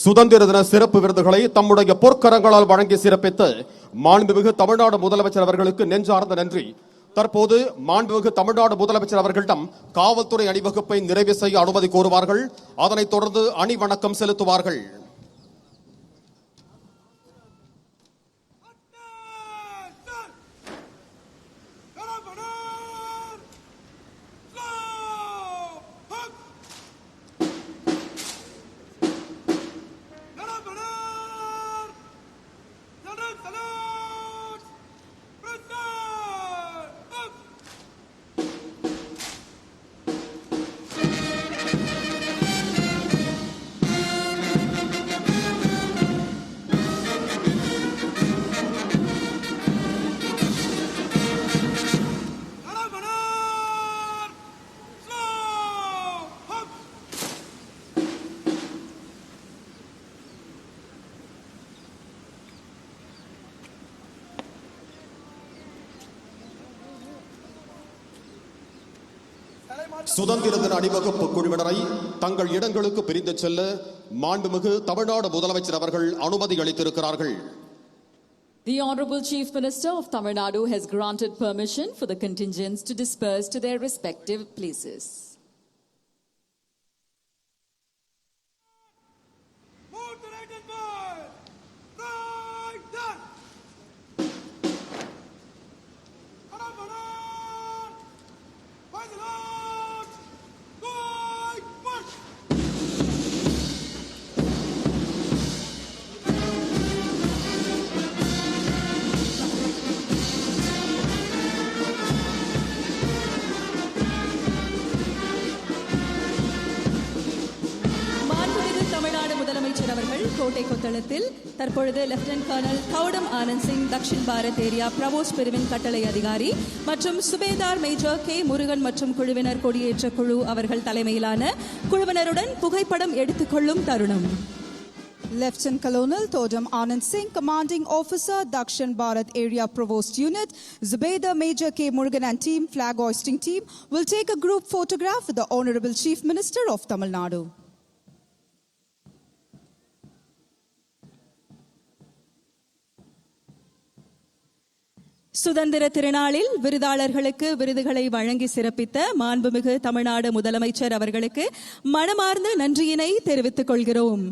சுதந்திர தின சிறப்பு விருதுகளை தம்முடைய பொற்கரங்களால் வழங்கி சிறப்பித்து மாண்புமிகு தமிழ்நாடு முதலமைச்சர் அவர்களுக்கு நெஞ்சார்ந்த நன்றி. தற்போது மாண்புமிகு தமிழ்நாடு முதலமைச்சர் அவர்களிடம் காவல்துறை அணிவகுப்பை நிறைவு செய்ய அனுமதி கோருவார்கள். அதனைத் தொடர்ந்து அணிவணக்கம் செலுத்துவார்கள். சுதந்திர தின அணிவகுப்பு குழுவினரை தங்கள் இடங்களுக்கு பிரிந்து செல்ல மாண்புமிகு தமிழ்நாடு முதலமைச்சர் அவர்கள் அனுமதி அளித்திருக்கிறார்கள். The Honorable Chief Minister of Tamil Nadu has granted permission for the contingents to disperse to their respective places. முதலமைச்சர் அவர்கள் கோட்டை கொத்தளத்தில் தற்பொழுது lieutenant colonel Gautam Anand Singh Dakshin Bharat area provost பிரிவின் கட்டளை அதிகாரி மற்றும் சுபேதார் மேஜர் கே முருகன் மற்றும் குழுவினர் கொடியேற்ற குழு அவர்கள் தலைமையிலான குழுவினருடன் புகைப்படம் எடுத்துக்கொள்ளும் தருணம். Lieutenant Colonel Todam Anand Singh, Commanding Officer, Dakshin Bharat Area Provost Unit, Zubaida Major K. Murugan and team, flag hoisting team, will take a group photograph with the Honorable Chief Minister of Tamil Nadu. சுதந்திர திருநாளில் விருதாளர்களுக்கு விருதுகளை வழங்கி சிறப்பித்த மாண்புமிகு தமிழ்நாடு முதலமைச்சர் அவர்களுக்கு மனமார்ந்த நன்றியினை தெரிவித்துக் கொள்கிறோம்.